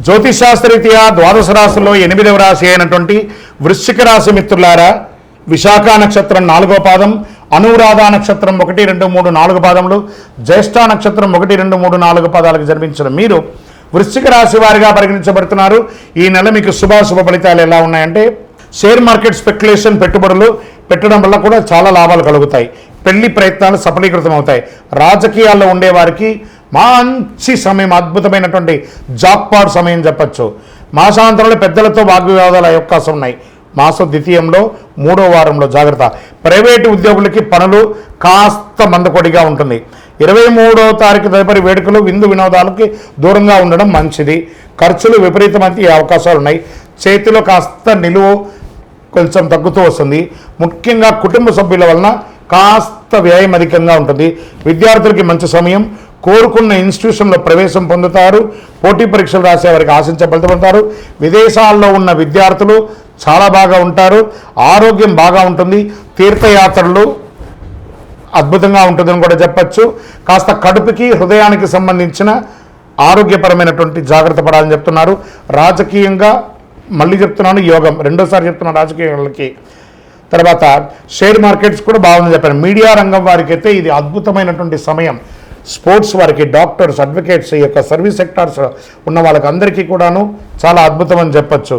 జ్యోతిశాస్త్రరీత్యా ద్వాదశ రాశుల్లో 8వ రాశి అయినటువంటి వృశ్చిక రాశి మిత్రులారా, విశాఖ నక్షత్రం 4వ పాదం, అనురాధ నక్షత్రం 1, 2, 3, 4 పాదములు, జ్యేష్ఠ నక్షత్రం 1, 2, 3, 4 పాదాలకు జన్మించిన మీరు వృశ్చిక రాశి వారిగా పరిగణించబడుతున్నారు. ఈ నెల మీకు శుభాశుభ ఫలితాలు ఎలా ఉన్నాయంటే, షేర్ మార్కెట్ స్పెక్యులేషన్ పెట్టుబడులు పెట్టడం వల్ల కూడా చాలా లాభాలు కలుగుతాయి. పెళ్లి ప్రయత్నాలు సఫలీకృతం అవుతాయి. రాజకీయాల్లో ఉండేవారికి మంచి సమయం, అద్భుతమైనటువంటి జాక్పాట్ సమయం చెప్పచ్చు. మాసాంతరంలో పెద్దలతో వాగ్వివాదాలు అయ్యే అవకాశం ఉన్నాయి. మాస ద్వితీయంలో 3వ వారంలో జాగ్రత్త. ప్రైవేటు ఉద్యోగులకి పనులు కాస్త మందకొడిగా ఉంటుంది. 23వ తారీఖు తదుపరి వేడుకలు, విందు వినోదాలకి దూరంగా ఉండడం మంచిది. ఖర్చులు విపరీతమైన అవకాశాలు ఉన్నాయి. చేతిలో కాస్త నిలువ కొంచెం తగ్గుతూ వస్తుంది. ముఖ్యంగా కుటుంబ సభ్యుల వలన కాస్త వ్యయం అధికంగా ఉంటుంది. విద్యార్థులకి మంచి సమయం. కోరుకున్న ఇన్స్టిట్యూషన్లో ప్రవేశం పొందుతారు. పోటీ పరీక్షలు రాసే వారికి ఆశించే ఫలితం పొందుతారు. విదేశాల్లో ఉన్న విద్యార్థులు చాలా బాగా ఉంటారు. ఆరోగ్యం బాగా ఉంటుంది. తీర్థయాత్రలు అద్భుతంగా ఉంటుందని కూడా చెప్పచ్చు. కాస్త కడుపుకి, హృదయానికి సంబంధించిన ఆరోగ్యపరమైనటువంటి జాగ్రత్త పడాలని చెప్తున్నారు. రాజకీయంగా మళ్ళీ చెప్తున్నాను, యోగం రెండోసారి చెప్తున్నాను రాజకీయాలకి. తర్వాత షేర్ మార్కెట్స్ కూడా బాగుందని చెప్పాను. మీడియా రంగం వారికి అయితే ఇది అద్భుతమైనటువంటి సమయం. స్పోర్ట్స్ వారికి, డాక్టర్స్, అడ్వకేట్స్, ఈ యొక్క సర్వీస్ సెక్టార్స్ ఉన్న వాళ్ళకి అందరికీ కూడాను చాలా అద్భుతం అని చెప్పచ్చు.